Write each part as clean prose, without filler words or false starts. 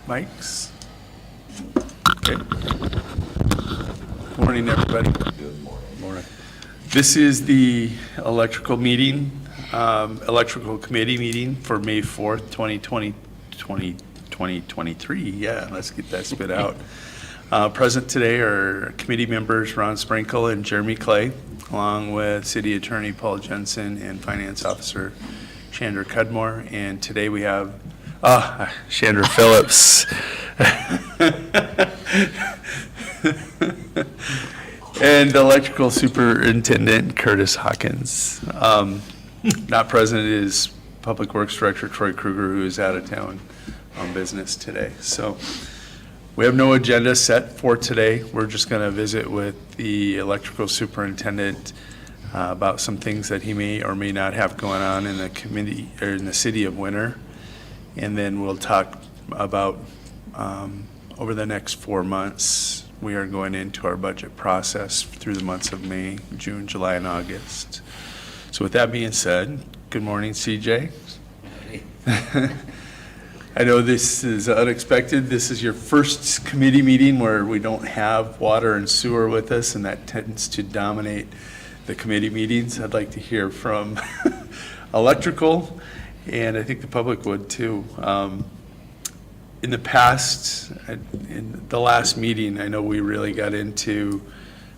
mics. Okay. Morning, everybody. Good morning. Morning. This is the electrical committee meeting for May 4th, 2023. Yeah, let's get that spit out. Present today are committee members Ron Sprinkle and Jeremy Clay, along with City Attorney Paul Jensen and Finance Officer Chandra Cudmore. And today we have Chandra Phillips. And Electrical Superintendent Curtis Hawkins. Not present is Public Works Director Troy Kruger, who is out of town on business today. So we have no agenda set for today. We're just going to visit with the Electrical Superintendent about some things that he may or may not have going on in the community or in the city of Winter. And then we'll talk about over the next 4 months, we are going into our budget process through the months of May, June, July, and August. So with that being said, good morning, CJ. I know this is unexpected. This is your first committee meeting where we don't have water and sewer with us, and that tends to dominate the committee meetings. I'd like to hear from electrical, and I think the public would too. In the past, in the last meeting, I know we really got into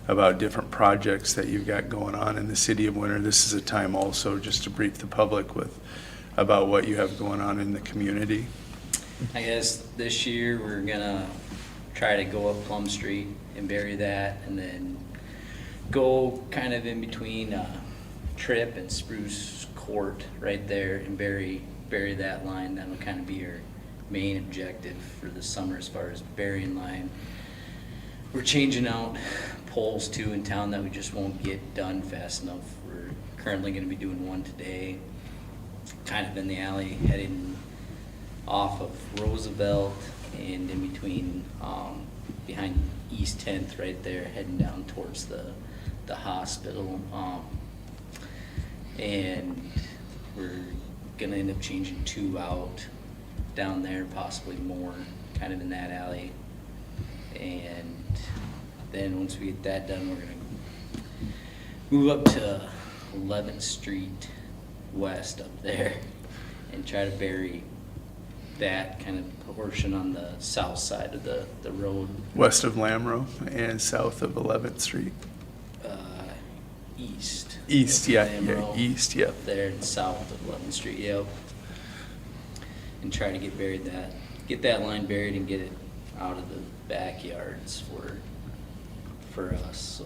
about different projects that you've got going on in the city of Winter. This is a time also just to brief the public about what you have going on in the community. I guess this year we're gonna try to go up Plum Street and bury that, and then go kind of in between Tripp and Spruce Court right there and bury that line. That'll kind of be our main objective for the summer as far as burying line. We're changing out poles too in town that we just won't get done fast enough. We're currently going to be doing one today, kind of in the alley heading off of Roosevelt and in between behind East 10th right there, heading down towards the hospital. And we're gonna end up changing 2 out down there, possibly more, kind of in that alley. And then once we get that done, we're gonna move up to 11th Street West up there and try to bury that kind of portion on the south side of the road. West of Lamro and south of 11th Street. East. East, yeah, Lamro, east, yeah. Up there and south of 11th Street, yep. And try to get that line buried and get it out of the backyards for us. So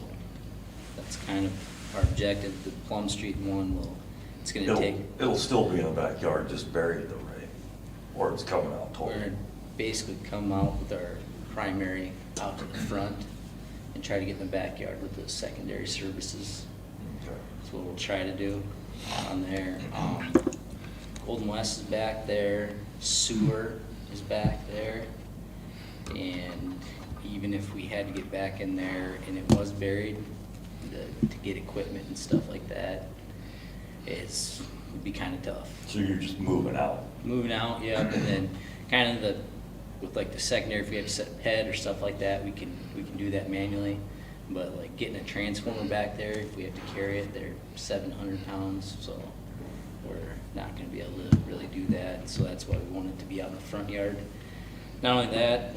that's kind of our objective. The Plum Street one It'll still be in the backyard, just buried though, right? Or it's coming out totally. We're basically come out with our primary out to the front and try to get in the backyard with the secondary services. Okay. That's what we'll try to do on there. Golden West is back there, sewer is back there, and even if we had to get back in there and it was buried, to get equipment and stuff like that, would be kind of tough. So you're just moving out? Moving out, yeah, and then kind of with like the secondary, if we have to set a ped or stuff like that, we can do that manually. But like getting a transformer back there, if we have to carry it, they're 700 pounds, so we're not going to be able to really do that. So that's why we want it to be out in the front yard. Not only that,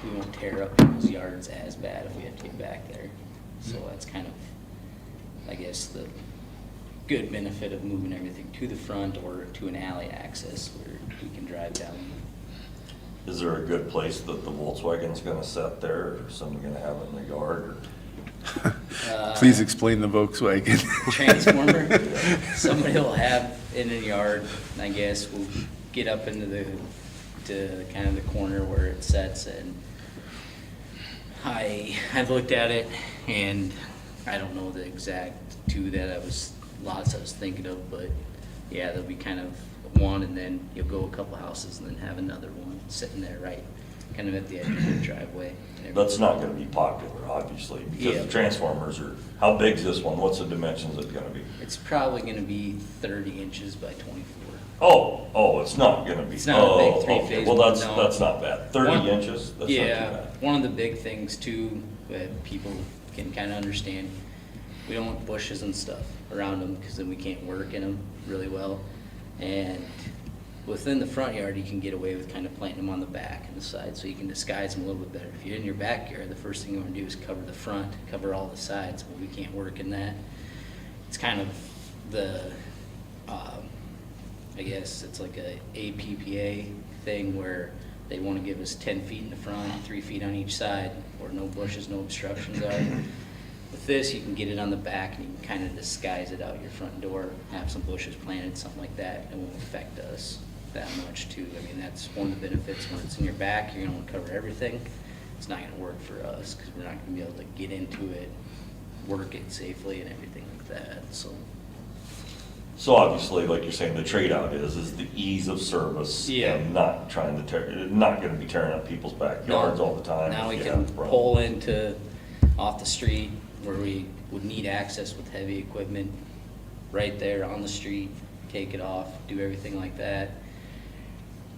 we won't tear up those yards as bad if we have to get back there. So that's kind of, I guess, the good benefit of moving everything to the front or to an alley access where we can drive down. Is there a good place that the Volkswagen's gonna set there, or somebody gonna have it in the yard, or? Please explain the Volkswagen. Transformer, somebody will have in the yard, I guess. We'll get up into to kind of the corner where it sets, and I've looked at it, and I don't know the exact two that I was thinking of, but yeah, there'll be kind of one, and then you'll go a couple houses and then have another one sitting there right kind of at the edge of the driveway. That's not gonna be popular, obviously, because Yeah. the transformers are, how big's this one? What's the dimensions it's gonna be? It's probably gonna be 30 inches by 24. It's not gonna be. It's not a big okay. three-phase Well, one, that's, no. that's not bad. 30 One- inches, that's not too Yeah, bad. one of the big things too, that people can kind of understand, we don't want bushes and stuff around them, because then we can't work in them really well. And within the front yard, you can get away with kind of planting them on the back and the side, so you can disguise them a little bit better. If you're in your backyard, the first thing you want to do is cover the front, cover all the sides, but we can't work in that. It's kind of the, I guess it's like a APPA thing where they want to give us 10 feet in the front, 3 feet on each side, where no bushes, no obstructions are. With this, you can get it on the back and you can kind of disguise it out your front door, have some bushes planted, something like that. It won't affect us that much too. I mean, that's one of the benefits. When it's in your back, you're gonna want to cover everything. It's not gonna work for us because we're not gonna be able to get into it, work it safely and everything like that, so. So obviously, like you're saying, the trade-out is the ease of service. Yeah. And not trying to not gonna be tearing up people's backyards all the time. Now we if you can have a problem. pull into, off the street where we would need access with heavy equipment, right there on the street, take it off, do everything like that.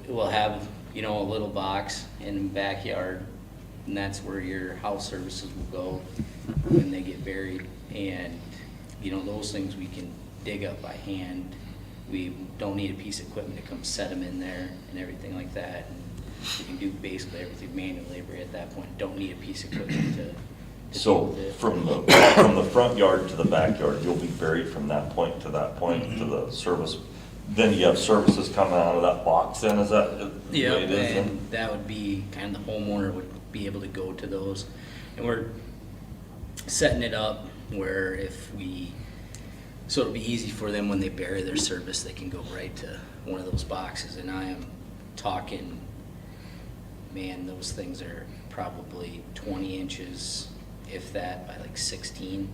We'll have, a little box in the backyard, and that's where your house services will go when they get buried. And, those things we can dig up by hand. We don't need a piece of equipment to come set them in there and everything like that. And we can do basically everything manual labor at that point. Don't need a piece of equipment to deal So with it. from the front yard to the backyard, you'll be buried from that point to that point to the service. Then you have services coming out of that box then, is that the Yeah, way it is then? and that would be, kind of the homeowner would be able to go to those. And we're setting it up where so it'll be easy for them when they bury their service, they can go right to one of those boxes. And I am talking, man, those things are probably 20 inches, if that, by like 16.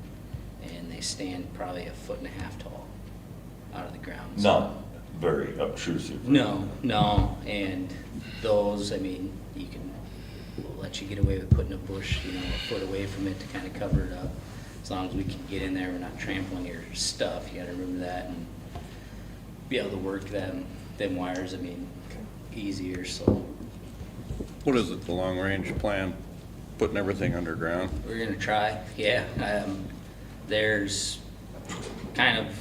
And they stand probably 1.5 feet tall out of the ground. So- Not very obtrusive. No, and those, you we'll let you get away with putting a bush, a foot away from it to kind of cover it up. As long as we can get in there, we're not trampling your stuff, you gotta remember that, and be able to work them wires, easier, so. What is it, the long-range plan, putting everything underground? We're gonna try, yeah. There's kind of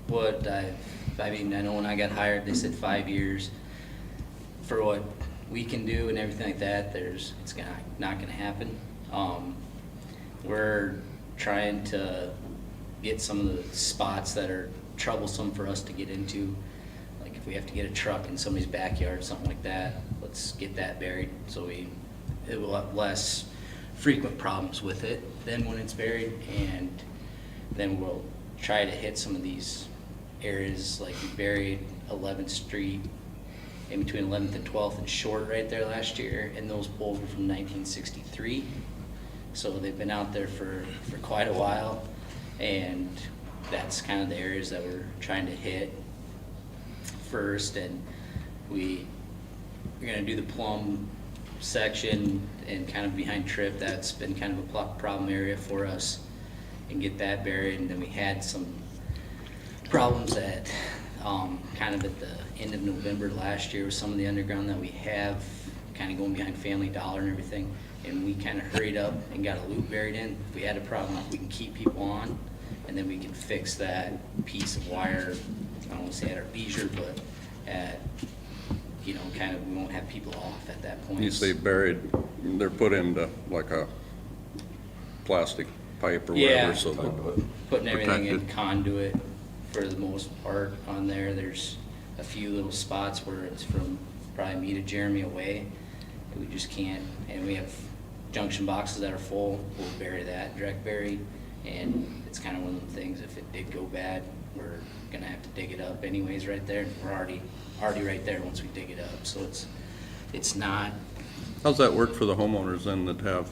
what I know when I got hired, they said 5 years. For what we can do and everything like that, it's not gonna happen. We're trying to get some of the spots that are troublesome for us to get into. Like if we have to get a truck in somebody's backyard, something like that, let's get that buried so it will have less frequent problems with it than when it's buried. And then we'll try to hit some of these areas, like we buried 11th Street in between 11th and 12th and Short right there last year, and those poles were from 1963. So they've been out there for quite a while, and that's kind of the areas that we're trying to hit first. And we're gonna do the plum section and kind of behind Trip. That's been kind of a problem area for us, and get that buried. And then we had some problems at kind of at the end of November last year with some of the underground that we have kind of going behind Family Dollar and everything. And we kind of hurried up and got a loop buried in. If we had a problem, we can keep people on, and then we can fix that piece of wire. I don't want to say at our leisure, but at, kind of, we won't have people off at that point. You say buried, they're put into like a plastic pipe or Yeah. whatever, so that Putting everything in protected. conduit for the most part on there. There's a few little spots where it's from probably me to Jeremy away. We just can't, and we have junction boxes that are full. We'll bury that, direct bury, and it's kind of one of them things, if it did go bad, we're gonna have to dig it up anyways right there. We're already right there once we dig it up, so it's not, How's that work for the homeowners then that have,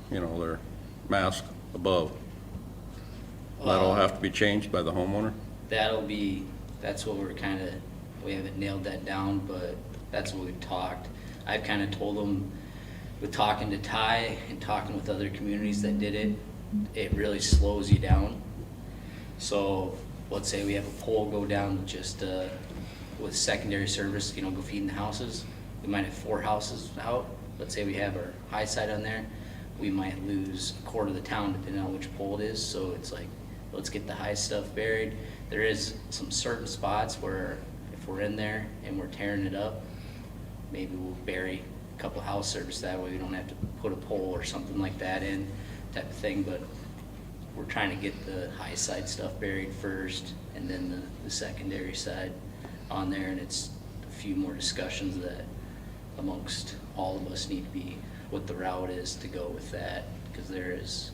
their mask above? That'll have to be changed by the homeowner? that's what we haven't nailed that down, but that's what we've talked. I've kind of told them, with talking to Ty and talking with other communities that did it, it really slows you down. So let's say we have a pole go down just, with secondary service, you know, go feeding the houses. We might have 4 houses out. Let's say we have our high side on there. We might lose a quarter of the town depending on which pole it is. So it's like, let's get the high stuff buried. There is some certain spots where if we're in there and we're tearing it up, maybe we'll bury a couple house service, that way we don't have to put a pole or something like that in, type of thing. But we're trying to get the high side stuff buried first and then the secondary side on there. And it's a few more discussions that amongst all of us need to be what the route is to go with that, because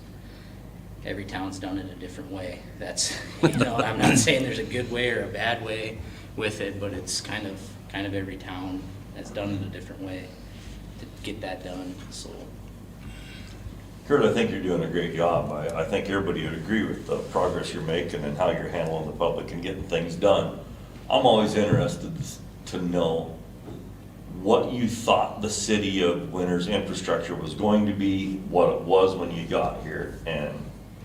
every town's done it a different way. That's, you know, I'm not saying there's a good way or a bad way with it, but it's kind of every town has done it a different way to get that done, so. Kurt, I think you're doing a great job. I think everybody would agree with the progress you're making and how you're handling the public and getting things done. I'm always interested to know what you thought the city of Winters infrastructure was going to be, what it was when you got here, and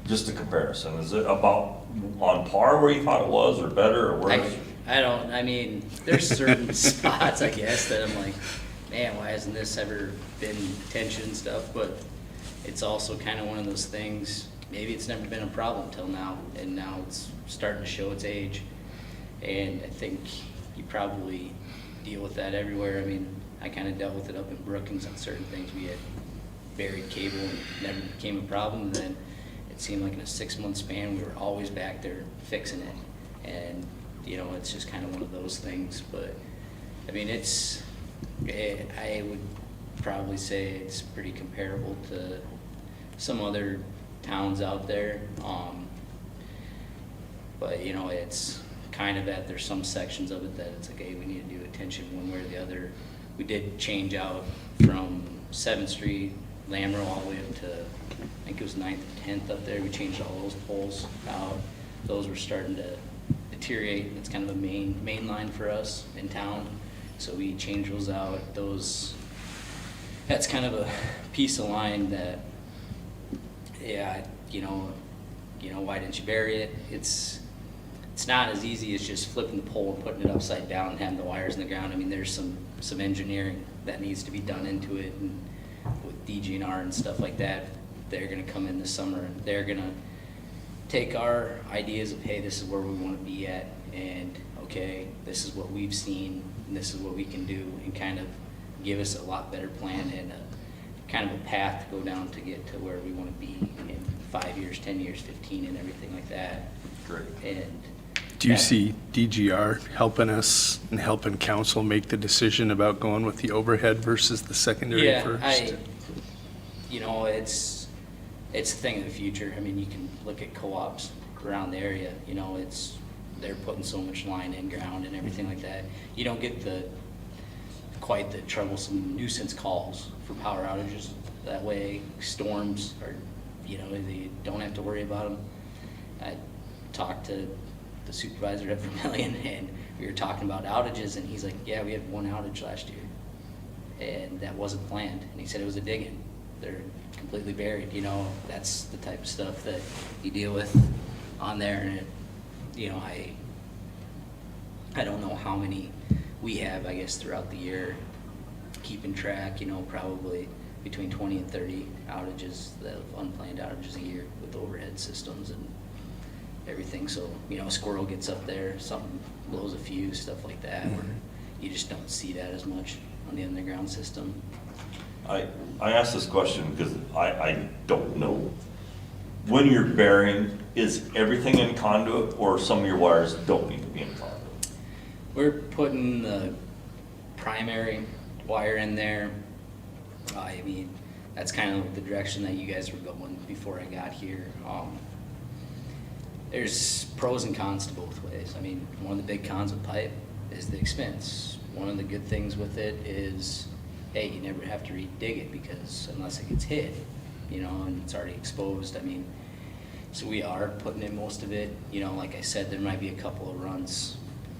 just a comparison. Is it about on par where you thought it was, or better, or worse? I mean, there's certain spots, I guess, that I'm like, man, why hasn't this ever been attention and stuff? But it's also kind of one of those things, maybe it's never been a problem till now, and now it's starting to show its age. And I think you probably deal with that everywhere. I mean, I kind of dealt with it up in Brookings on certain things. We had buried cable and it never became a problem. And then it seemed like in a 6-month span, we were always back there fixing it. And, you know, it's just kind of one of those things. But, I mean, I would probably say it's pretty comparable to some other towns out there. But, you know, it's kind of that there's some sections of it that it's like, hey, we need to do attention one way or the other. We did change out from 7th Street, Lamro, all the way up to, I think it was 9th and 10th up there. We changed all those poles out. Those were starting to deteriorate. It's kind of a main line for us in town. So we changed those out. That's kind of a piece of line that, yeah, you know, why didn't you bury it? It's not as easy as just flipping the pole and putting it upside down and having the wires in the ground. I mean, there's some engineering that needs to be done into it, and with DGNR and stuff like that, they're gonna come in this summer and they're gonna take our ideas of, hey, this is where we wanna be at, and okay, this is what we've seen, and this is what we can do, and kind of give us a lot better plan and kind of a path to go down to get to where we wanna be in 5 years, 10 years, 15, and everything like that. Great. And Do you see DGR helping us and helping council make the decision about going with the overhead versus the secondary first? You know, it's a thing of the future. I mean, you can look at co-ops around the area, you know, they're putting so much line in ground and everything like that. You don't get quite the troublesome nuisance calls for power outages. That way, storms are, you know, you don't have to worry about them. I talked to the supervisor at Vermillion, and we were talking about outages, and he's like, yeah, we had 1 outage last year, and that wasn't planned. And he said it was a dig-in. They're completely buried, you know. That's the type of stuff that you deal with on there. And you know, I don't know how many we have, I guess, throughout the year, keeping track, you know, probably between 20 and 30 outages, unplanned outages a year with overhead systems and everything. So, you know, a squirrel gets up there, something blows a fuse, stuff like that, where you just don't see that as much on the underground system. I asked this question because I don't know. When you're burying, is everything in conduit, or some of your wires don't need to be in conduit? We're putting the primary wire in there. I mean, that's kind of the direction that you guys were going before I got here. There's pros and cons to both ways. I mean, one of the big cons with pipe is the expense. One of the good things with it is, hey, you never have to re-dig it, because unless it gets hit, you know, and it's already exposed. I mean, so we are putting in most of it. You know, like I said, there might be a couple of runs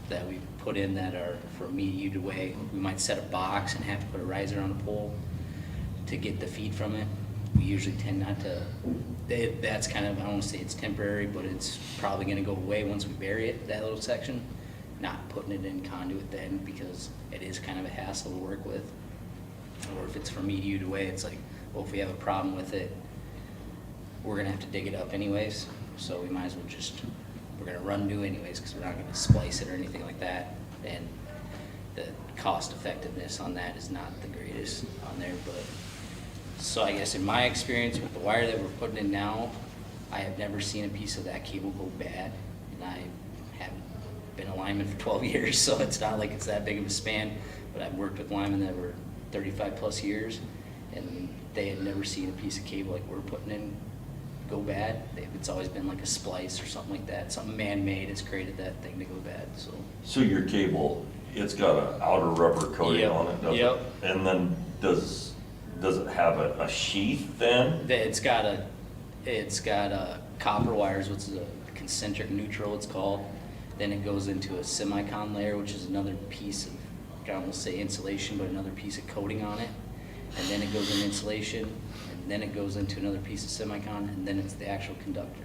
that we put in that are for immediate away. We might set a box and have to put a riser on a pole to get the feed from it. we usually tend not to, that's kind of, I don't wanna say it's temporary, but it's probably gonna go away once we bury it, that little section. Not putting it in conduit then, because it is kind of a hassle to work with. Or if it's from EDU away, it's like, well, if we have a problem with it, we're gonna have to dig it up anyways, so we might as well just, we're gonna run new anyways, because we're not gonna splice it or anything like that. And the cost effectiveness on that is not the greatest on there, but, so I guess in my experience with the wire that we're putting in now, I have never seen a piece of that cable go bad, and I haven't been a lineman for 12 years, so it's not like it's that big of a span, but I've worked with linemen that were 35 plus years, and they had never seen a piece of cable like we're putting in go bad. It's always been like a splice or something like that, something man-made has created that thing to go bad, so. So your cable, it's got an outer rubber coating Yep, on it, doesn't it? yep. And then does it have a sheath then? It's got a copper wires, which is a concentric neutral it's called. Then it goes into a semicon layer, which is another piece of, I can almost say insulation, but another piece of coating on it. And then it goes in insulation, and then it goes into another piece of semicon, and then it's the actual conductor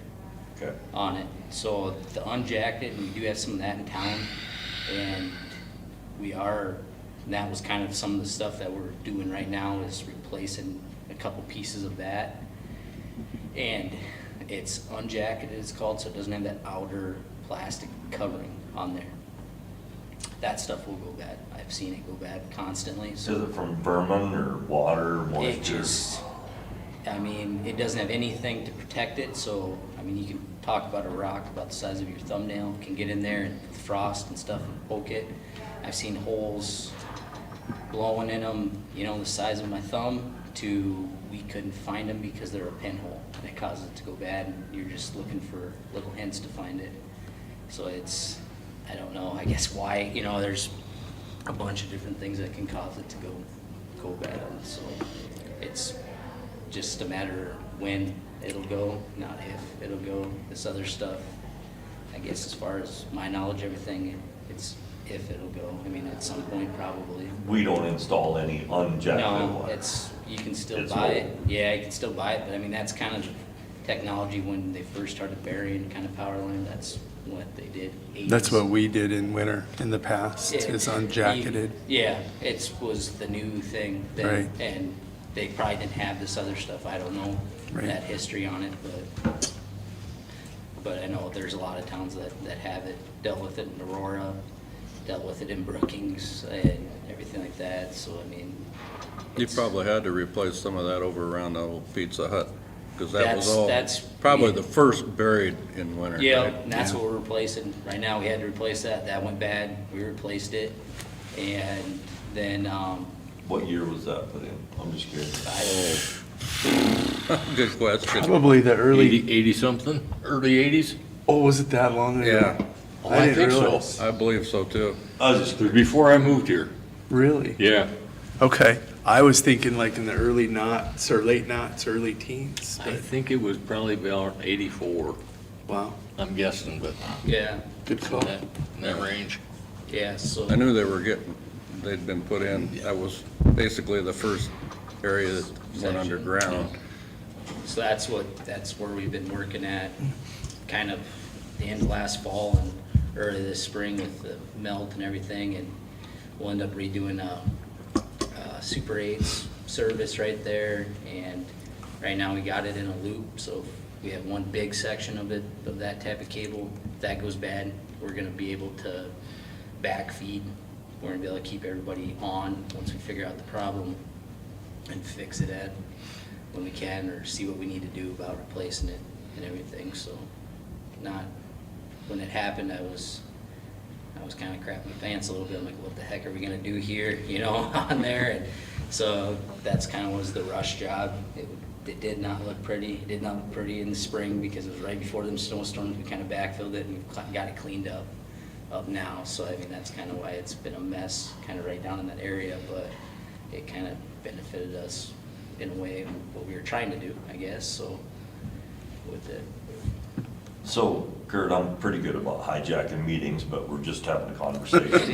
Okay. on it. So the unjacked, we do have some of that in town, and that was kind of some of the stuff that we're doing right now is replacing a couple pieces of that. And it's unjacketed, it's called, so it doesn't have that outer plastic covering on there. That stuff will go bad. I've seen it go bad constantly, Is so it from vermin or water, it moisture? just, I mean, it doesn't have anything to protect it, so, I mean, you can talk about a rock about the size of your thumbnail, can get in there and frost and stuff and poke it. I've seen holes blowing in them, you know, the size of my thumb, to we couldn't find them because they're a pinhole, and it causes it to go bad, and you're just looking for little hints to find it. So it's, I don't know, I guess why, you know, there's a bunch of different things that can cause it to go bad, so it's just a matter of when it'll go, not if it'll go. This other stuff, I guess as far as my knowledge, everything, it's if it'll go. I mean, at some point probably. We don't install any unjacketed No, wire. it's, you can still It's buy it. mobile. Yeah, you can still buy it, but I mean, that's kind of technology when they first started burying kind of power line, that's what they did. 80s. That's what we did in winter in the past, Yeah, is unjacketed. Yeah, it was the new thing then, Right. and they probably didn't have this other stuff, I don't know, Right. that history on it, but I know there's a lot of towns that have it, dealt with it in Aurora, dealt with it in Brookings and everything like that, so I mean. You it's- probably had to replace some of that over around the old Pizza Hut, because that was all, That's- probably yeah. the first buried in winter. Yeah, right? and that's what we're replacing. Right now, we had to replace that. That went bad. We replaced it. And then, What year was that put in? I'm just curious. Good question. Probably the early, 80 something, early 80s? oh, was it that long ago? Yeah, Oh, I didn't think so. realize. I believe so too. I was just It was curious. before I moved here. Really? Yeah. Okay. I was thinking like in the early knots or late knots, early teens, I but think it was probably about 84, wow, I'm guessing, but yeah, good call. in that range. yeah, so. I knew they'd been put in. That was basically the first area that went Section. underground. So that's where we've been working at, kind of the end of last fall and early this spring with the melt and everything, and we'll end up redoing a Super 8's service right there, and right now we got it in a loop, so we have one big section of it, of that type of cable. If that goes bad, we're gonna be able to backfeed. We're gonna be able to keep everybody on once we figure out the problem and fix it at when we can, or see what we need to do about replacing it and everything, so when it happened, I was kind of crapping my pants a little bit. I'm like, what the heck are we gonna do here, you know, on there? And so that's kind of was the rush job. It did not look pretty. It did not look pretty in the spring because it was right before them snowstorms. We kind of backfilled it and got it cleaned up now. So I mean, that's kind of why it's been a mess, kind of right down in that area, but it kind of benefited us in a way, what we were trying to do, I guess, so with it. So, Kurt, I'm pretty good about hijacking meetings, but we're just having a conversation.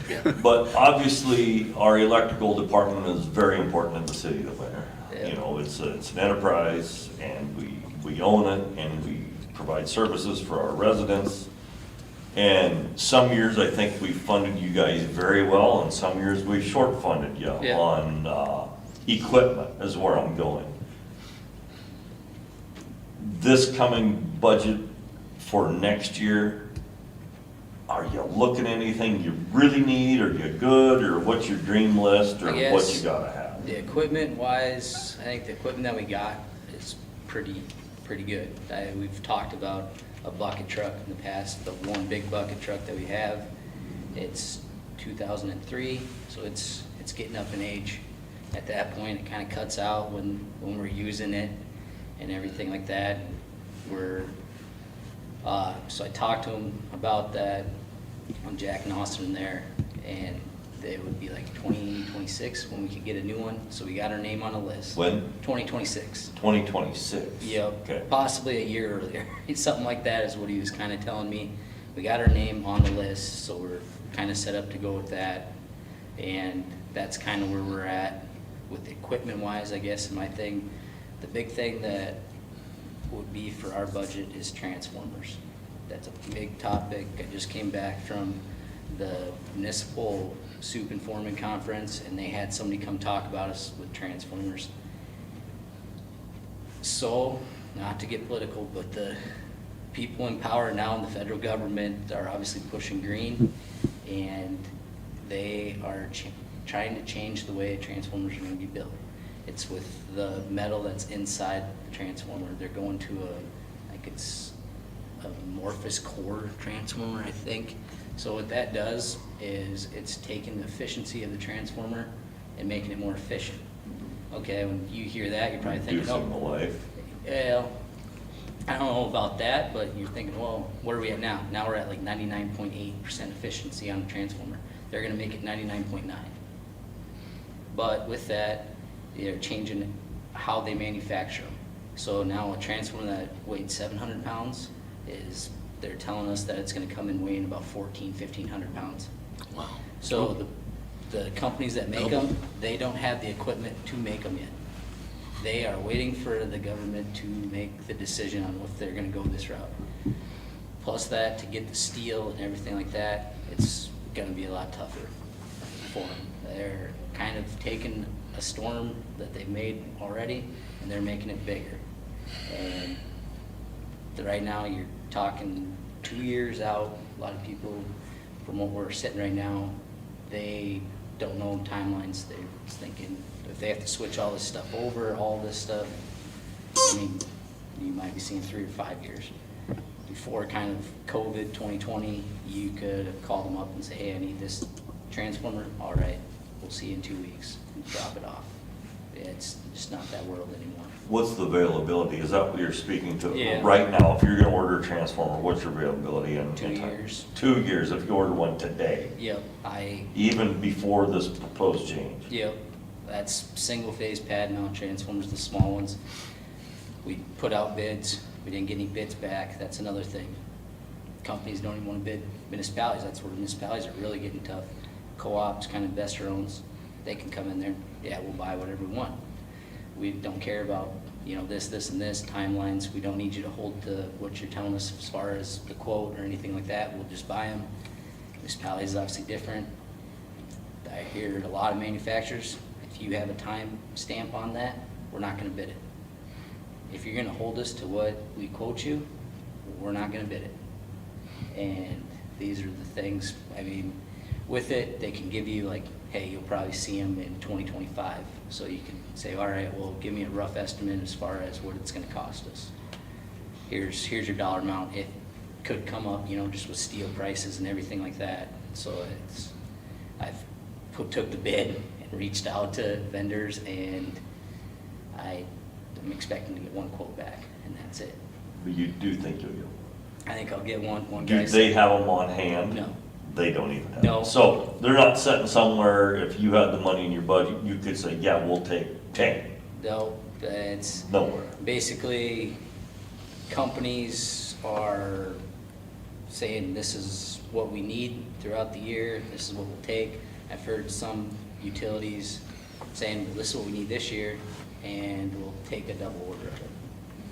Yeah. But obviously, our electrical department is very important in the city of Winter. Yeah. You know, know, it's an enterprise, and we own it, and we provide services for our residents. And some years, I think we funded you guys very well, and some years we short funded you Yeah. on equipment, is where I'm going. This coming budget for next year, are you looking at anything you really need, or you good, or what's your dream list, or I what guess you gotta have? The equipment wise, I think the equipment that we got is pretty good. We've talked about a bucket truck in the past, the one big bucket truck that we have. It's 2003, so it's getting up in age. At that point, it kind of cuts out when we're using it and everything like that. So I talked to him about that on Jack and Austin there, and it would be like 2026 when we could get a new one. So we got our name on a list. When? 2026. 2026? Yep, Okay. possibly a year earlier. Something like that is what he was kind of telling me. We got our name on the list, so we're kind of set up to go with that. And that's kind of where we're at with equipment wise, I guess. My thing, the big thing that would be for our budget is transformers. That's a big topic. I just came back from the municipal soup and foreman conference, and they had somebody come talk about us with transformers. So, not to get political, but the people in power now in the federal government are obviously pushing green, and they are trying to change the way transformers are going to be built. It's with the metal that's inside the transformer. They're going to it's a amorphous core transformer, I think. So what that does is it's taking the efficiency of the transformer and making it more efficient. Okay, when you hear that, you're probably thinking, Reducing the oh, life. well, I don't know about that, but you're thinking, well, what are we at now? Now we're at like 99.8% efficiency on the transformer. They're gonna make it 99.9. But with that, they're changing how they manufacture them. So now a transformer that weighed 700 pounds they're telling us that it's gonna come in weighing about 1,500 pounds. Wow. So the companies that make them, they don't have the equipment to make them yet. They are waiting for the government to make the decision on if they're gonna go this route. Plus that, to get the steel and everything like that, it's gonna be a lot tougher for them. They're kind of taking a storm that they've made already, and they're making it bigger. And right now, you're talking 2 years out. A lot of people, from what we're sitting right now, they don't know timelines. They're thinking if they have to switch all this stuff over, all this stuff, I mean, you might be seeing 3 or 5 years. Before kind of COVID 2020, you could have called them up and say, hey, I need this transformer. All right, we'll see you in 2 weeks. And drop it off. It's just not that world anymore. What's the availability? Is that what you're speaking to? Yeah. Right now, if you're gonna order a transformer, what's your availability in? 2 years. 2 years, if you order one today, Yep, even before this proposed change? Yep, that's single phase pad mount transformers, the small ones. We put out bids, we didn't get any bids back, that's another thing. Companies don't even wanna bid municipalities, that's where municipalities are really getting tough. Co-ops, kind of investor owns, they can come in there, yeah, we'll buy whatever we want. We don't care about, this and this, timelines, we don't need you to hold to what you're telling us as far as the quote or anything like that, we'll just buy them. Municipalities is obviously different. I hear a lot of manufacturers, if you have a time stamp on that, we're not gonna bid it. If you're gonna hold us to what we quote you, we're not gonna bid it. And these are the things, with it, they can give you like, hey, you'll probably see them in 2025. So you can say, all right, well, give me a rough estimate as far as what it's gonna cost us. Here's your dollar amount. It could come up, just with steel prices and everything like that. So I've took the bid and reached out to vendors, and I'm expecting to get one quote back, and that's it. But you do think you'll get I think I'll get one one? guy Do said- they have them on hand? No. They don't even have No. them. So they're not sitting somewhere, if you had the money in your budget, you could say, yeah, we'll take 10. No, it's Nowhere. basically companies are saying this is what we need throughout the year, this is what we'll take. I've heard some utilities saying, well, this is what we need this year, and we'll take a double order of it.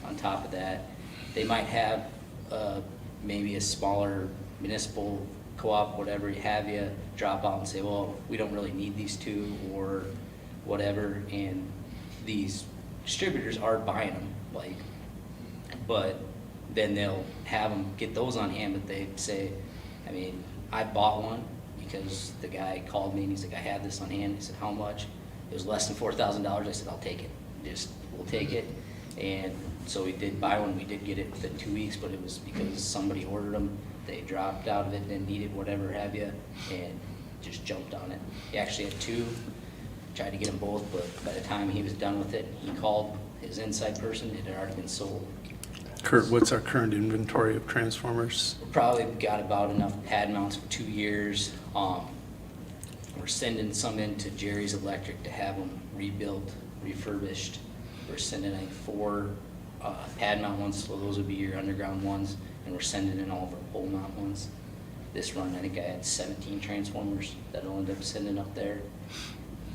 On top of that, they might have maybe a smaller municipal co-op, whatever have you, drop out and say, well, we don't really need these two or whatever, and these distributors are buying them, like, but then they'll have them get those on hand, but they say, I mean, I bought one because the guy called me and he's like, I have this on hand. He said, how much? It was less than $4,000. I said, I'll take it. We'll take it. And so we did buy one. We did get it within 2 weeks, but it was because somebody ordered them. They dropped out of it, didn't need it, whatever have you, and just jumped on it. He actually had two, tried to get them both, but by the time he was done with it, he called his inside person. It had already been sold. Kurt, what's our current inventory of transformers? We probably got about enough pad mounts for 2 years. We're sending some into Jerry's Electric to have them rebuilt, refurbished. We're sending, I think, 4 pad mount ones, so those would be your underground ones, and we're sending in all of our pole mount ones. This run, I think I had 17 transformers that I'll end up sending up there.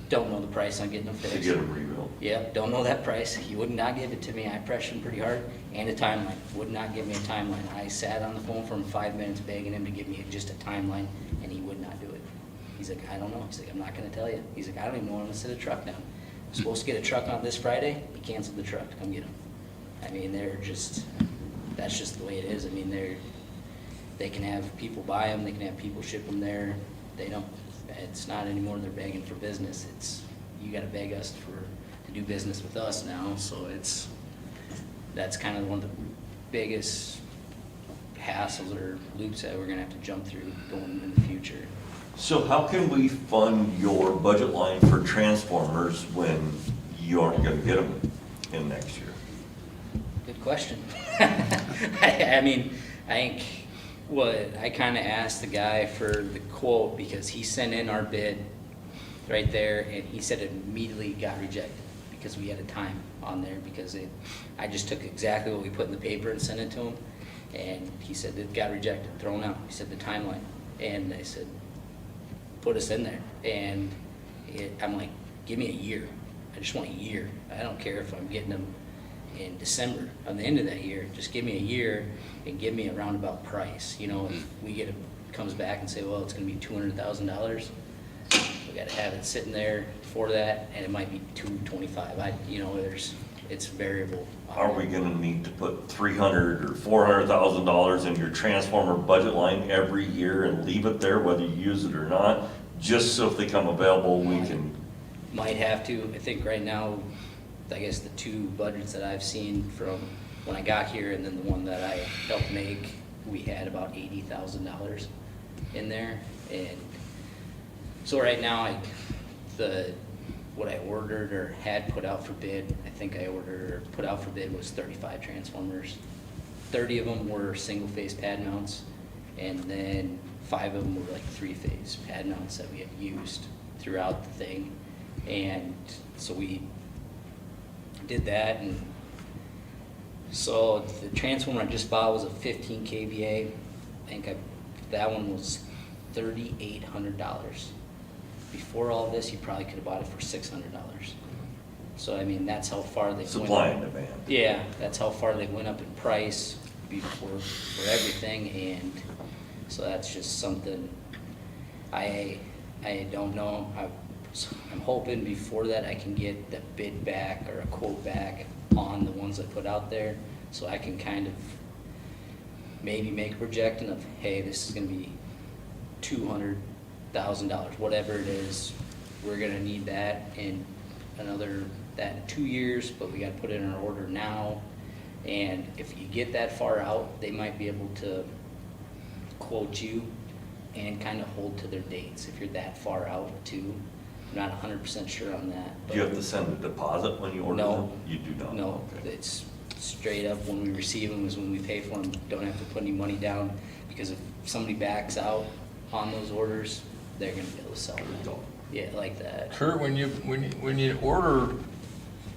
Don't know the price on getting them To fixed. get them rebuilt. Yep, don't know that price. He would not give it to me. I pressured him pretty hard, and a timeline. Would not give me a timeline. I sat on the phone for him 5 minutes begging him to give me just a timeline, and he would not do it. He's like, I don't know. He's like, I'm not gonna tell you. He's like, I don't even know when I'm gonna set a truck down. I'm supposed to get a truck on this Friday. He canceled the truck to come get him. I mean, that's just the way it is. I mean, they can have people buy them, they can have people ship them there. They don't, it's not anymore they're begging for business. It's, you gotta beg us to do business with us now, so that's kind of one of the biggest hassles or loops that we're gonna have to jump through going in the future. So how can we fund your budget line for transformers when you aren't gonna get them in next year? Good question. I mean, I think I kind of asked the guy for the quote because he sent in our bid right there, and he said it immediately got rejected because we had a time on there because I just took exactly what we put in the paper and sent it to him, and he said it got rejected, thrown out. He said the timeline, and I said, put us in there, and I'm like, give me a year. I just want a year. I don't care if I'm getting them in December, on the end of that year, just give me a year and give me a roundabout price. You know, if we get comes back and say, well, it's gonna be $200,000, we gotta have it sitting there for that, and it might be $225,000. It's variable. Are we gonna need to put $300,000 or $400,000 in your transformer budget line every year and leave it there, whether you use it or not? Just so if they come available, we can, Might have to. I think right now, I guess the 2 budgets that I've seen from when I got here and then the one that I helped make, we had about $80,000 in there. And so right now, what I ordered or had put out for bid, I think I ordered or put out for bid was 35 transformers. 30 of them were single-phase pad mounts, and then 5 of them were like 3-phase pad mounts that we had used throughout the thing. And so we did that, and so the transformer I just bought was a 15 kVA. I think that one was $3,800. Before all this, you probably could have bought it for $600. So I mean, that's how far they supply went. and demand. Yeah, that's how far they went up in price before for everything, and so that's just something I don't know. I'm hoping before that I can get the bid back or a quote back on the ones I put out there, so I can kind of maybe make a projection of, hey, this is gonna be $200,000, whatever it is. We're gonna need that in in 2 years, but we gotta put it in our order now. And if you get that far out, they might be able to quote you and kind of hold to their dates if you're that far out too. I'm not 100% sure on that. Do you have to send a deposit when you order No. them? You do not? No, Okay. it's straight up when we receive them is when we pay for them. Don't have to put any money down, because if somebody backs out on those orders, they're gonna be able to sell them. Yeah, like that. Kurt, when you order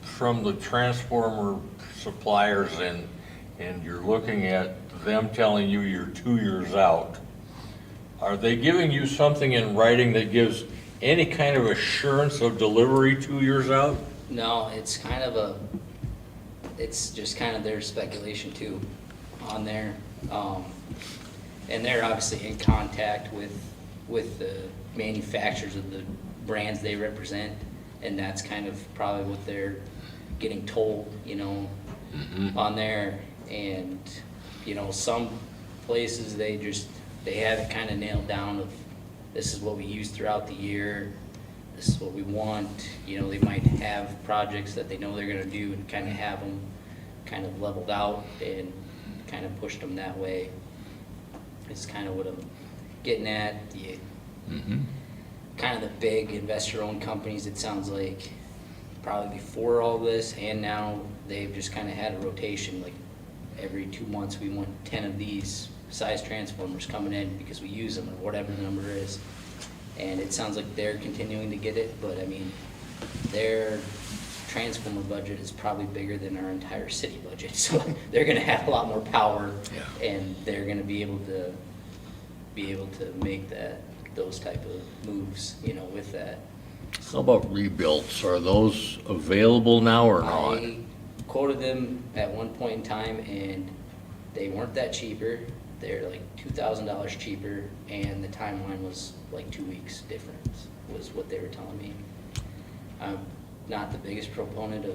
from the transformer suppliers and you're looking at them telling you you're 2 years out, are they giving you something in writing that gives any kind of assurance of delivery 2 years out? No, it's kind of it's just kind of their speculation too on there. And they're obviously in contact with the manufacturers of the brands they represent, and that's kind of probably what they're getting told, you know, on there. And, you know, some places they have it kind of nailed down of this is what we use throughout the year, this is what we want. You know, they might have projects that they know they're gonna do and kind of have them kind of leveled out and kind of pushed them that way. Is kind of what I'm getting at. Kind of the big investor-owned companies, it sounds like probably before all this and now they've just kind of had a rotation, like every 2 months we want 10 of these size transformers coming in because we use them or whatever the number is. And it sounds like they're continuing to get it, but I mean, their transformer budget is probably bigger than our entire city budget. So they're gonna have a lot more power and they're gonna be able to make those type of moves, you know, with that. How about rebuilds? Are those available now or not? I quoted them at one point in time and they weren't that cheaper. They're like $2,000 cheaper and the timeline was like 2 weeks difference was what they were telling me. I'm not the biggest proponent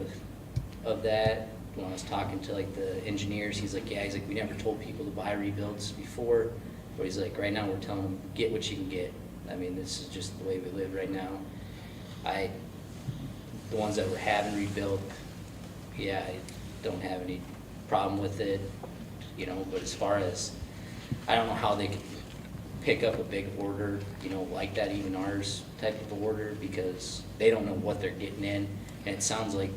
of that. When I was talking to like the engineers, he's like, we never told people to buy rebuilds before. But he's like, right now we're telling them, get what you can get. I mean, this is just the way we live right now. The ones that were having rebuilt, I don't have any problem with it, you know, but as far as, I don't know how they could pick up a big order, you know, like that, even ours type of order, because they don't know what they're getting in. And it sounds like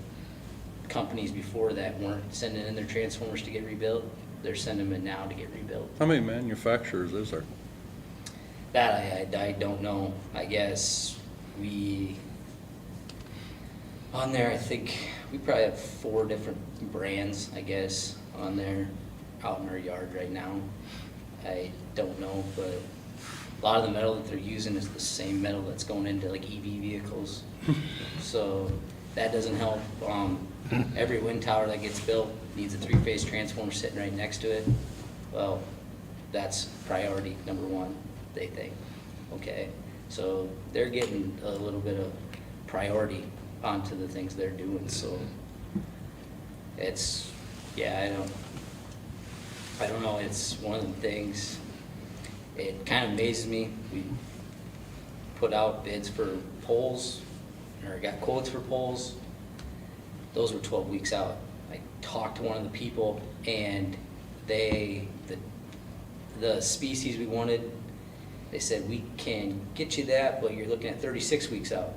companies before that weren't sending in their transformers to get rebuilt. They're sending them in now to get rebuilt. How many manufacturers is there? That I don't know. I guess on there, I think we probably have 4 different brands, I guess, on there out in our yard right now. I don't know, but a lot of the metal that they're using is the same metal that's going into like EV vehicles. So that doesn't help. Every wind tower that gets built needs a 3-phase transformer sitting right next to it. Well, that's priority number 1, they think. Okay, so they're getting a little bit of priority onto the things they're doing, so it's, I don't know, it's one of the things, it kind of amazes me. We put out bids for poles, or got quotes for poles. Those were 12 weeks out. I talked to one of the people and the species we wanted, they said, we can get you that, but you're looking at 36 weeks out.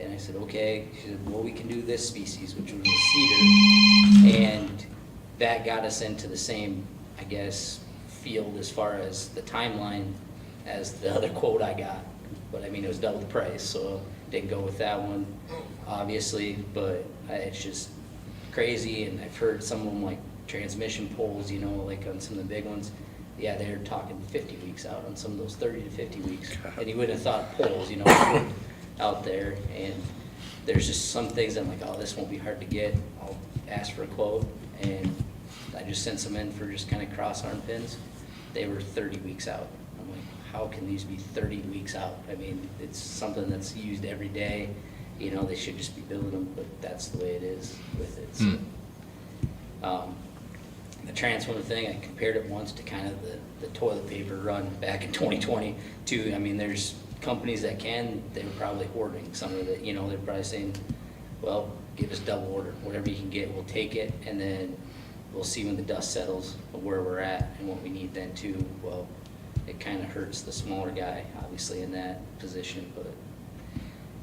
And I said, okay. She said, well, we can do this species, which was a cedar. And that got us into the same, I guess, field as far as the timeline as the other quote I got. But I mean, it was double the price, so didn't go with that one, obviously. But it's just crazy. And I've heard some of them like transmission poles, you know, like on some of the big ones. Yeah, they're talking 50 weeks out on some of those, 30 to 50 weeks. And you wouldn't have thought poles, you know, out there. And there's just some things I'm like, oh, this won't be hard to get. I'll ask for a quote. And I just sent some in for just kind of cross arm pins. They were 30 weeks out. I'm like, how can these be 30 weeks out? I mean, it's something that's used every day. You know, they should just be building them, but that's the way it is with it. So, the transformer thing, I compared it once to kind of the toilet paper run back in 2020 too. I mean, there's companies that they were probably hoarding some of it, you know, they're probably saying, well, give us double order, whatever you can get, we'll take it, and then we'll see when the dust settles where we're at and what we need then too. Well, it kind of hurts the smaller guy, obviously, in that position, but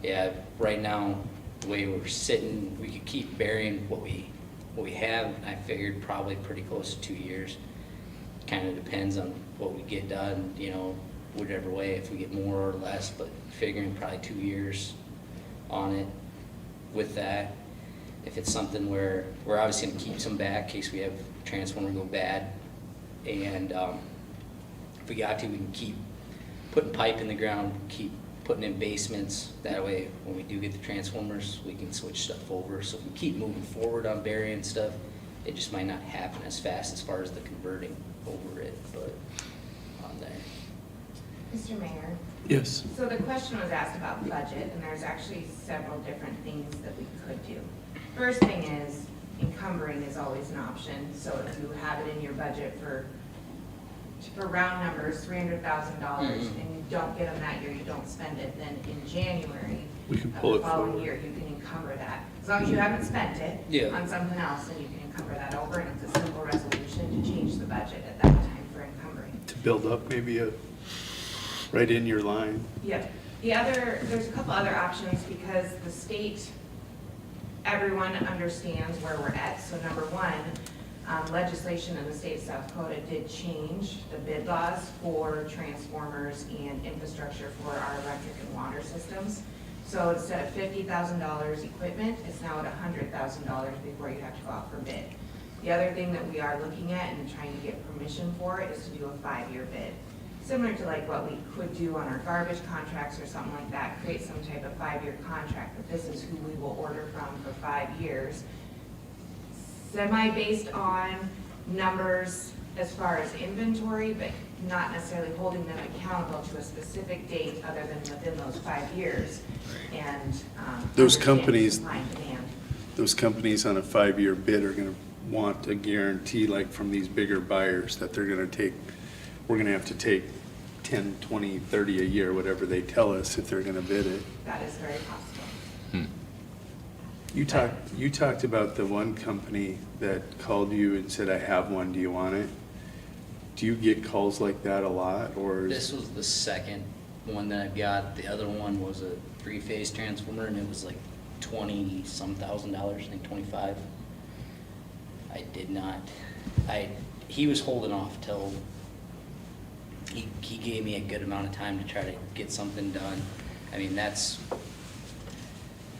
yeah, right now, the way we're sitting, we could keep burying what we have. I figured probably pretty close to 2 years. Kind of depends on what we get done, you know, whichever way, if we get more or less, but figuring probably 2 years on it with that. If it's something where we're obviously gonna keep some back in case we have transformer go bad, and if we got to, we can keep putting pipe in the ground, keep putting in basements. That way, when we do get the transformers, we can switch stuff over. So if we keep moving forward on burying stuff, it just might not happen as fast as far as the converting over it, but on there. Mr. Mayor, Yes. so the question was asked about budget, and there's actually several different things that we could do. First thing is, encumbering is always an option, so if you have it in your budget for round numbers, $300,000, and you don't get them that year, you don't spend it, then in January We can of pull the it following forward. year, you can encumber that. As long as you haven't spent it Yeah. on something else, then you can encumber that over, and it's a simple resolution to change the budget at that time for encumbering. To build up maybe right in your line. Yep. There's a couple other options because the state, everyone understands where we're at. So number one, legislation in the state of South Dakota did change the bid laws for transformers and infrastructure for our electric and water systems. So instead of $50,000 equipment, it's now at $100,000 before you have to go out for bid. The other thing that we are looking at and trying to get permission for is to do a 5-year bid. Similar to like what we could do on our garbage contracts or something like that, create some type of 5-year contract, but this is who we will order from for 5 years. Semi-based on numbers as far as inventory, but not necessarily holding them accountable to a specific date other than within those 5 years. And Those understanding companies- supply and demand. Those companies on a 5-year bid are gonna want a guarantee, like from these bigger buyers, that they're gonna take, we're gonna have to take 10, 20, 30 a year, whatever they tell us, if they're gonna bid it. That is very possible. You talked about the one company that called you and said, I have one, do you want it? Do you get calls like that a lot, or? This was the second one that I've got. The other one was a 3-phase transformer, and it was like $20-some thousand, I think 25. I did not, he was holding off till, he gave me a good amount of time to try to get something done. I mean, that's,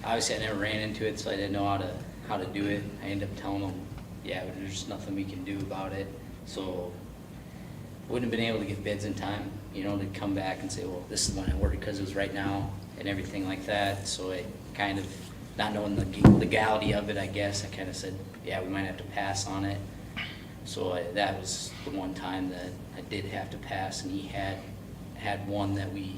obviously I never ran into it, so I didn't know how to do it. I ended up telling him, yeah, there's nothing we can do about it. So wouldn't have been able to get bids in time, you know, to come back and say, well, this is when I ordered because it was right now and everything like that. So I kind of, not knowing the legality of it, I guess, I kind of said, yeah, we might have to pass on it. So that was the one time that I did have to pass, and he had one that we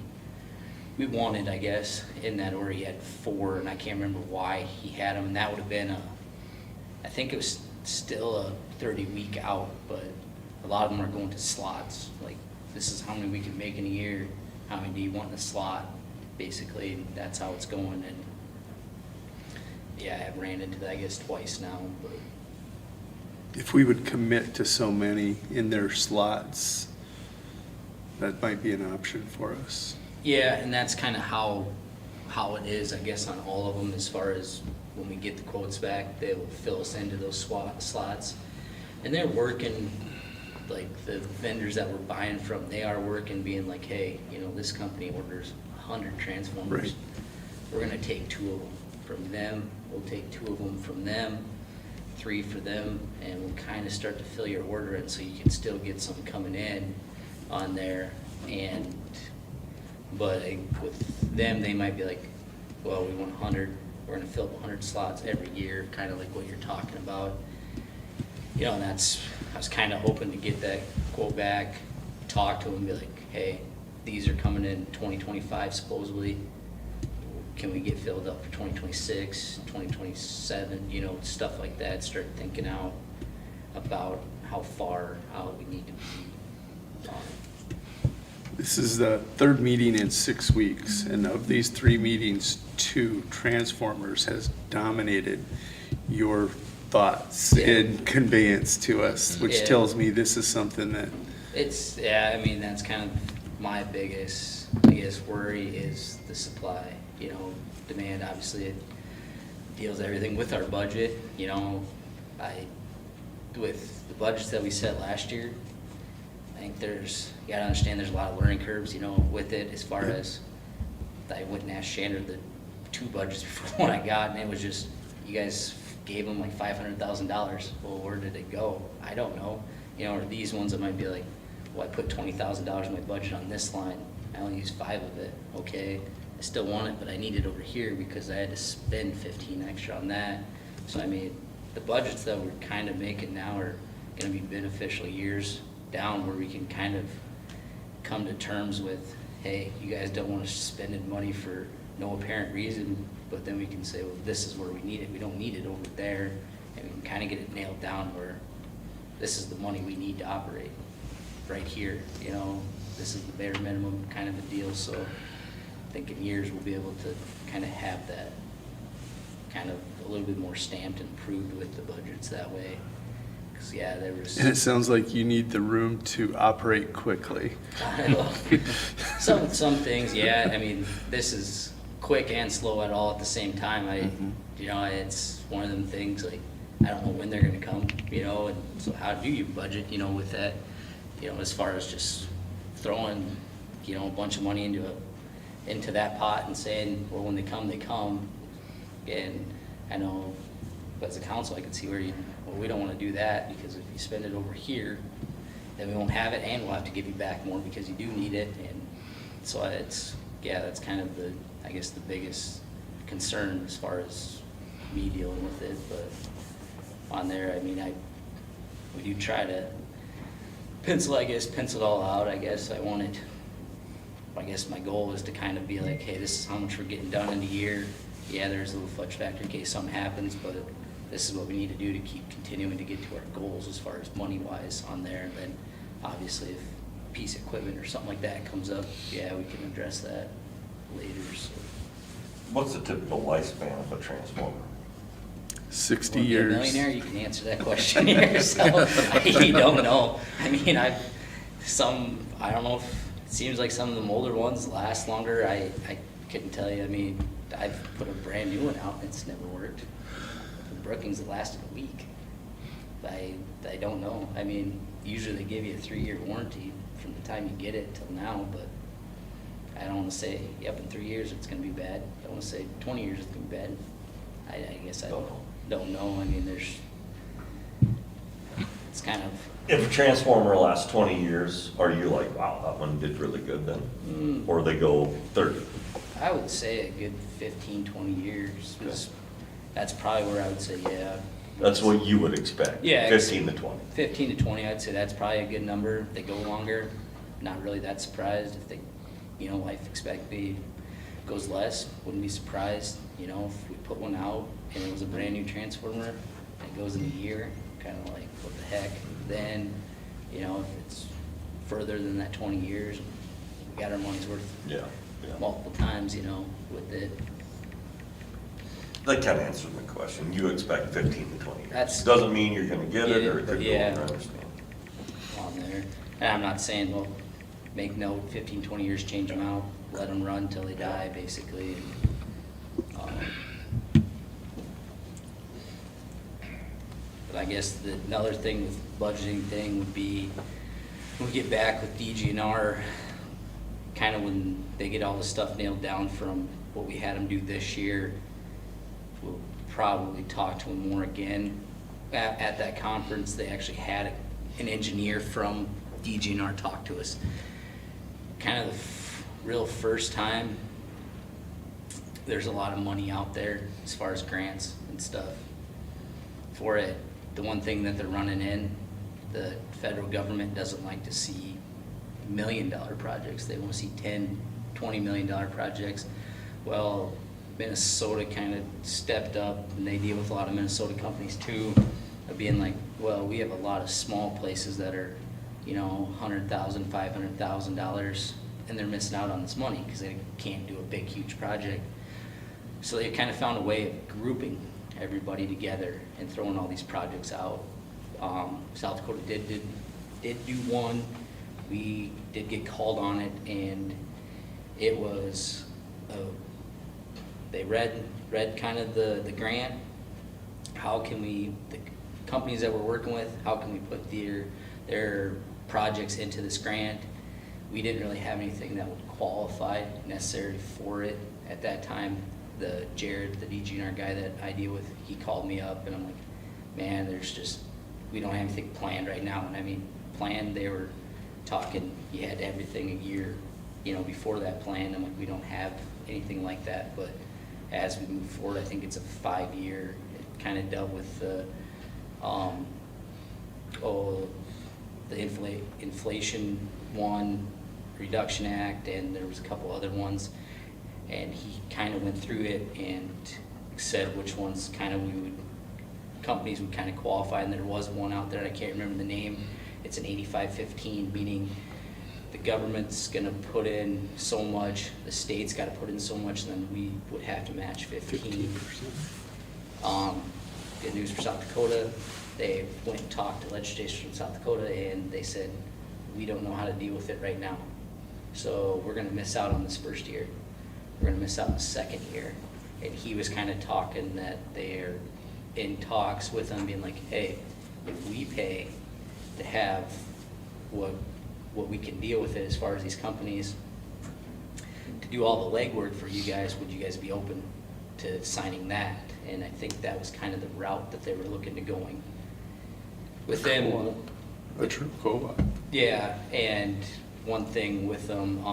wanted, I guess, in that order. He had 4, and I can't remember why he had them, and that would have been I think it was still a 30-week out, but a lot of them are going to slots. Like, this is how many we can make in a year, how many do you want in a slot, basically, and that's how it's going. And yeah, I've ran into that, I guess, twice now, but If we would commit to so many in their slots, that might be an option for us. yeah, and that's kind of how it is, I guess, on all of them, as far as when we get the quotes back, they will fill us into those slots. And they're working, like the vendors that we're buying from, they are working, being like, hey, you know, this company orders 100 transformers. Right. We're gonna take 2 of them from them, we'll take 2 of them from them, 3 for them, and we'll kind of start to fill your order in so you can still get some coming in on there. But with them, they might be like, well, we want 100, we're gonna fill up 100 slots every year, kind of like what you're talking about. You know, and I was kind of hoping to get that quote back, talk to them, and be like, hey, these are coming in 2025 supposedly. Can we get filled up for 2026, 2027, you know, stuff like that. Start thinking out about how far out we need to be on it. This is the 3rd meeting in 6 weeks, and of these 3 meetings, 2 transformers has dominated your thoughts Yeah. and conveyance to us, which Yeah. tells me this is something that, It's, yeah, I mean, that's kind of my biggest, I guess, worry is the supply, you know, demand. Obviously, it deals everything with our budget, you know. With the budgets that we set last year, I think you gotta understand there's a lot of learning curves, you know, with it, as far as, I went and asked Shander the 2 budgets before what I got, and it was just, you guys gave them like $500,000. Well, where did it go? I don't know. You know, or these ones that might be like, well, I put $20,000 in my budget on this line. I only use 5 of it, okay? I still want it, but I need it over here because I had to spend 15 extra on that. So I mean, the budgets that we're kind of making now are gonna be beneficial years down where we can kind of come to terms with, hey, you guys don't want us spending money for no apparent reason, but then we can say, well, this is where we need it. We don't need it over there. And we can kind of get it nailed down where this is the money we need to operate right here, you know? This is the bare minimum kind of a deal, so I think in years we'll be able to kind of have that kind of a little bit more stamped and approved with the budgets that way. Cause yeah, there was. And it sounds like you need the room to operate quickly. Some things, yeah, I mean, this is quick and slow at all at the same time. You know, it's one of them things, like, I don't know when they're gonna come, you know, and so how do you budget, you know, with that, you know, as far as just throwing, you know, a bunch of money into that pot and saying, well, when they come, they come. And I know, as a council, I can see where well, we don't wanna do that, because if you spend it over here, then we won't have it, and we'll have to give you back more because you do need it. And so it's, yeah, that's kind of the, I guess, the biggest concern as far as me dealing with it. But on there, I mean, we do try to pencil it all out, I guess. I guess my goal is to kind of be like, hey, this is how much we're getting done in a year. Yeah, there's a little fudge factor in case something happens, but this is what we need to do to keep continuing to get to our goals as far as money-wise on there. And then, obviously, if a piece of equipment or something like that comes up, yeah, we can address that later, so. What's the typical lifespan of a transformer? 60 Wanna be a years. millionaire, you can answer that question yourself. You don't know. I mean, I don't know if, it seems like some of the older ones last longer. I couldn't tell you. I mean, I've put a brand new one out and it's never worked. The Brookings, it lasted a week. I don't know. I mean, usually they give you a 3-year warranty from the time you get it till now, but I don't want to say, yep, in 3 years it's going to be bad. I don't want to say 20 years it's going to be bad. I guess I don't know. I mean, it's kind of. If a transformer lasts 20 years, are you like, wow, that one did really good then? Or they go 30? I would say a good 15, 20 years. That's probably where I would say, yeah. That's what you would expect? Yeah. 15 to 20? 15 to 20, I'd say that's probably a good number. If they go longer, not really that surprised. If they, you know, life expectancy goes less, wouldn't be surprised. You know, if we put one out and it was a brand new transformer, and it goes in a year, kind of like, what the heck? Then, you know, if it's further than that 20 years, we got our money's worth. Yeah. Multiple times, you know, with it. That kind of answered my question. You expect 15 to 20 years. That's- Doesn't mean you're going to get it, or it could go Yeah. over, I understand. On there. And I'm not saying, well, make note, 15, 20 years, change them out, let them run till they die, basically. But I guess another thing with budgeting thing would be, when we get back with DGNR, kind of when they get all the stuff nailed down from what we had them do this year, we'll probably talk to them more again. At that conference, they actually had an engineer from DGNR talk to us. Kind of the real first time, there's a lot of money out there as far as grants and stuff for it. The one thing that they're running in, the federal government doesn't like to see $1 million projects. They want to see $10, $20 million projects. Well, Minnesota kind of stepped up, and they deal with a lot of Minnesota companies too, of being like, well, we have a lot of small places that are, you know, $100,000, $500,000, and they're missing out on this money because they can't do a big, huge project. So they kind of found a way of grouping everybody together and throwing all these projects out. South Dakota did do one. We did get called on it, and it was, they read kind of the grant. How can we, the companies that we're working with, how can we put their projects into this grant? We didn't really have anything that would qualify necessarily for it at that time. Jared, the DGNR guy that I deal with, he called me up, and I'm like, man, we don't have anything planned right now. And I mean, planned, they were talking, you had everything a year you know, before that plan, I'm like, we don't have anything like that, but as we move forward, I think it's a 5-year, it kind of dealt with the, the Inflation One Reduction Act, and there was a couple other ones, and he kind of went through it and said which ones kind of companies would kind of qualify, and there was one out there, I can't remember the name, it's an 85-15, meaning the government's gonna put in so much, the state's gotta put in so much, then we would have to match 15. Good news for South Dakota, they went and talked to legislators from South Dakota, and they said, we don't know how to deal with it right now. So we're gonna miss out on this first year. We're gonna miss out on the second year. And he was kind of talking that they're in talks with them, being like, hey, if we pay to have what we can deal with it as far as these companies, to do all the legwork for you guys, would you guys be open to signing that? And I think that was kind of the route that they were looking to going. With them, A true co-op. yeah, and one thing with them,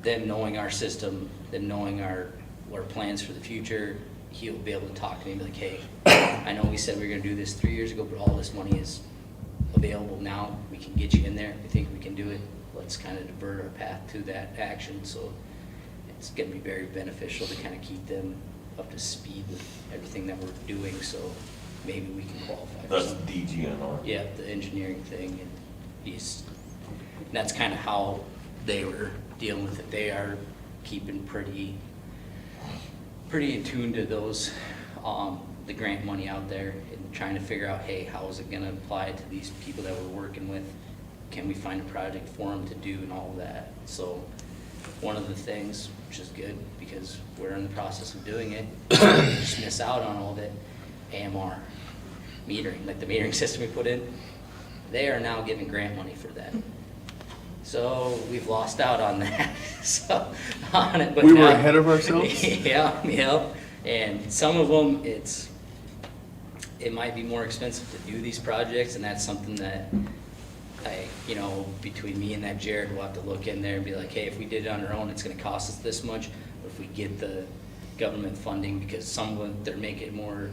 them knowing our system, them knowing our plans for the future, he'll be able to talk to me and be like, hey, I know we said we were gonna do this 3 years ago, but all this money is available now. We can get you in there. We think we can do it. Let's kind of divert our path to that action. So it's gonna be very beneficial to kind of keep them up to speed with everything that we're doing, so maybe we can qualify for That's something. DGNR. Yeah, the engineering thing, and that's kind of how they were dealing with it. They are keeping pretty in tune to those, the grant money out there, and trying to figure out, hey, how is it gonna apply to these people that we're working with? Can we find a project for them to do and all of that? So one of the things, which is good, because we're in the process of doing it, just miss out on all of it, AMR metering, like the metering system we put in, they are now giving grant money for that. So we've lost out on that, so, on it, but We were now- ahead of ourselves? Yeah, and some of them, it might be more expensive to do these projects, and that's something that between me and that Jared, we'll have to look in there and be like, hey, if we did it on our own, it's gonna cost us this much. But if we get the government funding, because some of them, they're making it more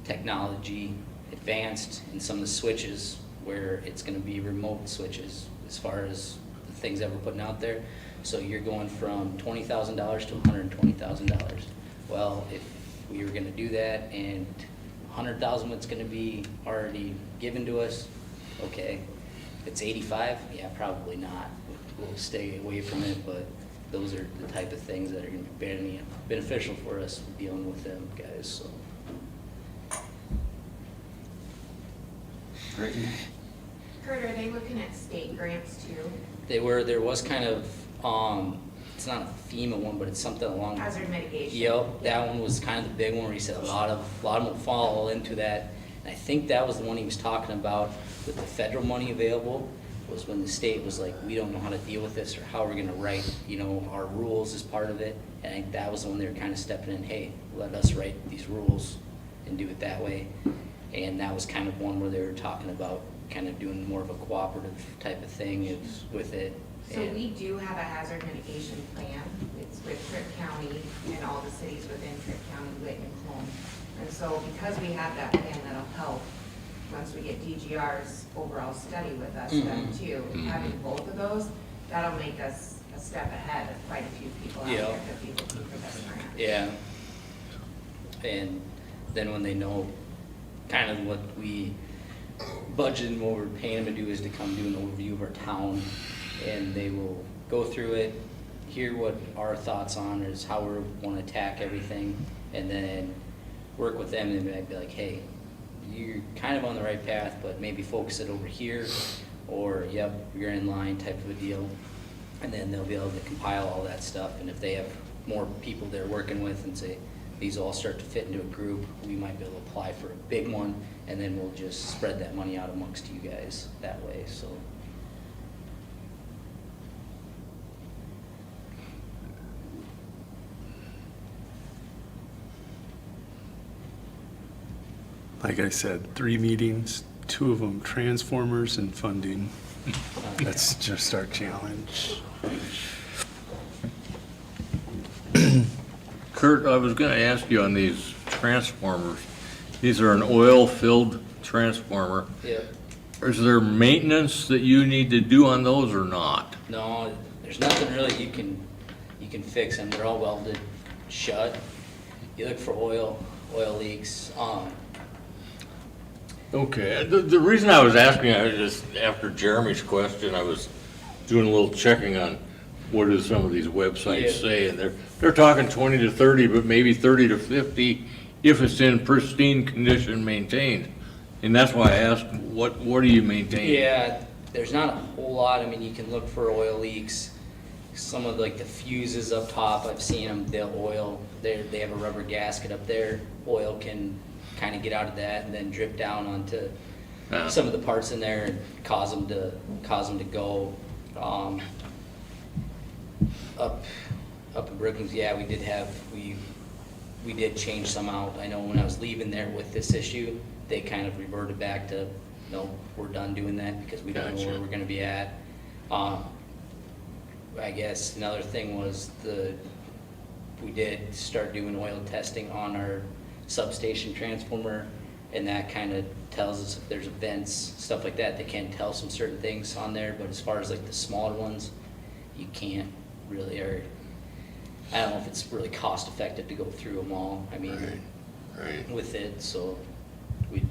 technology advanced, and some of the switches where it's gonna be remote switches as far as the things that we're putting out there. So you're going from $20,000 to $120,000. Well, if we were gonna do that and 100,000 was gonna be already given to us, okay. If it's 85, yeah, probably not. We'll stay away from it, but those are the type of things that are gonna be beneficial for us dealing with them guys, so. Great. Kurt, are they looking at state grants too? There was kind of, it's not a FEMA one, but it's something along. Hazard mitigation? Yep, that one was kind of the big one where he said a lot of them will fall into that. And I think that was the one he was talking about with the federal money available, was when the state was like, we don't know how to deal with this or how we're gonna write, our rules as part of it. And I think that was the one they were kind of stepping in, hey, let us write these rules and do it that way. And that was kind of one where they were talking about kind of doing more of a cooperative type of thing with it. So And- we do have a hazard mitigation plan. It's with Tripp County and all the cities within Tripp County, Whit and Clone. And so because we have that plan, that'll help, once we get DGR's overall study with us then too. Having both of those, that'll make us a step ahead of quite a few people out Yeah. there that people keep for this grant. Yeah. And then when they know kind of what we budget and what we're paying them to do is to come do an overview of our town, and they will go through it, hear what our thoughts on is, how we want to attack everything, and then work with them and be like, hey, you're kind of on the right path, but maybe focus it over here, or yep, you're in line type of a deal. And then they'll be able to compile all that stuff, and if they have more people they're working with and say, these all start to fit into a group, we might be able to apply for a big one, and then we'll just spread that money out amongst you guys that way, so. Like I said, 3 meetings, 2 of them transformers and funding. That's just our challenge. Kurt, I was gonna ask you on these transformers. These are an oil-filled transformer. Yep. Is there maintenance that you need to do on those or not? No, there's nothing really you can fix them. They're all welded shut. You look for oil leaks. Okay, the reason I was asking, I was just, after Jeremy's question, I was doing a little checking on what do some of these websites Yeah. say, and they're talking 20 to 30, but maybe 30 to 50 if it's in pristine condition maintained. And that's why I asked, what do you maintain? Yeah, there's not a whole lot. I mean, you can look for oil leaks. Some of like the fuses up top, I've seen them, they have a rubber gasket up there. Oil can kind of get out of that and then drip down onto Yeah. some of the parts in there and cause them to go. Up in Brookings, yeah, we did change some out. I know when I was leaving there with this issue, they kind of reverted back to, no, we're done doing that because we don't know where Gotcha. we're gonna be at. I guess another thing was we did start doing oil testing on our substation transformer, and that kind of tells us if there's vents, stuff like that. They can tell some certain things on there, but as far as like the smaller ones, you can't really, or I don't know if it's really cost effective to go through them all. I mean, Right. with it, so we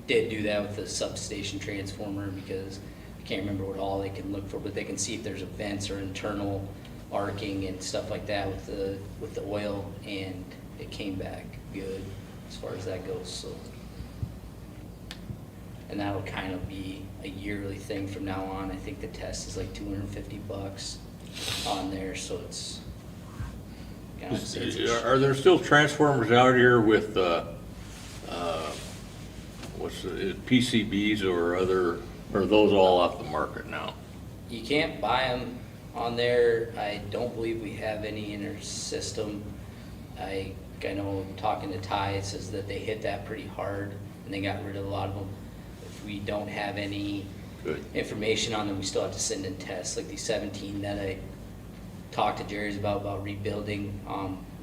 did do that with the substation transformer because I can't remember what all they can look for, but they can see if there's vents or internal arcing and stuff like that with the oil, and it came back good as far as that goes, so. And that'll kind of be a yearly thing from now on. I think the test is like $250 on there, so it's, you know, it's Are there still transformers out here with, PCBs or other, or are those all off the market now? you can't buy them on there. I don't believe we have any in our system. I know talking to Ty, it says that they hit that pretty hard and they got rid of a lot of them. If we don't have any Good. information on them, we still have to send in tests, like these 17 that I talked to Jerry's about rebuilding.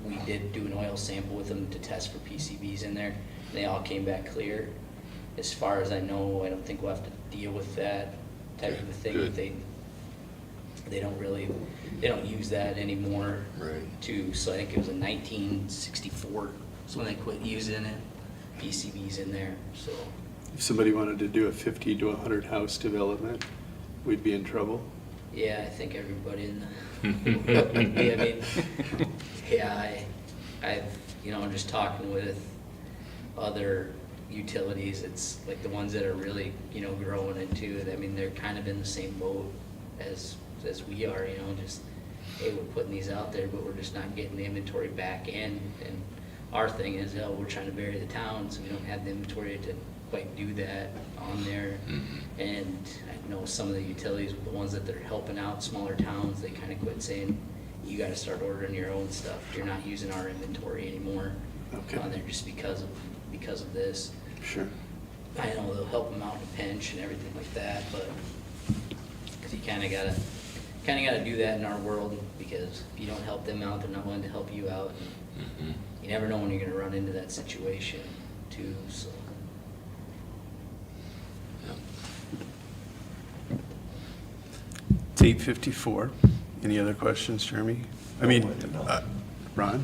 We did do an oil sample with them to test for PCBs in there. They all came back clear. As far as I know, I don't think we'll have to deal with that type of a thing. Good. They don't use that anymore. Right. So I think it was in 1964 is when they quit using it, PCBs in there, so. If somebody wanted to do a 50 to 100 house development, we'd be in trouble. Yeah, I think everybody in the, yeah, I mean, yeah, I've just talking with other utilities, it's like the ones that are really, growing into it, I mean, they're kind of in the same boat as we are, just, hey, we're putting these out there, but we're just not getting the inventory back in, and our thing is, we're trying to bury the town, so we don't have the inventory to quite do that on there. And I know some of the utilities, the ones that they're helping out, smaller towns, they kind of quit saying, you gotta start ordering your own stuff, you're not using our inventory anymore Okay. on there just because of this. Sure. I know they'll help them out in a pinch and everything like that, but, cause you kinda gotta do that in our world, because if you don't help them out, they're not willing to help you out. And you never know when you're gonna run into that situation too, so. It's 8:54. Any other questions, Jeremy? Ron?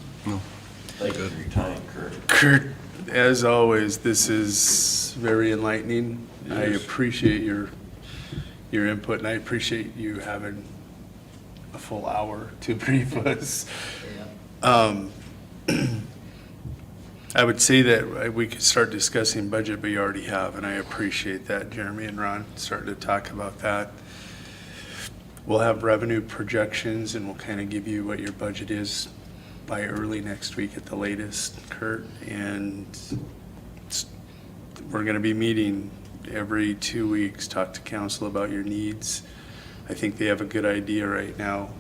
Thank you for your time, Kurt. Kurt, as always, this is very enlightening. I Yes. appreciate your input, and I appreciate you having a full hour to brief us. Yeah. I would say that we could start discussing budget, but you already have, and I appreciate that, Jeremy and Ron, starting to talk about that. We'll have revenue projections, and we'll kind of give you what your budget is by early next week at the latest, Kurt. And we're going to be meeting every 2 weeks, talk to council about your needs. I think they have a good idea right now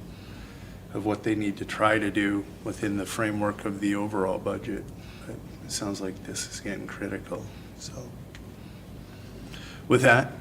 of what they need to try to do within the framework of the overall budget. But it sounds like this is getting critical, so. With that,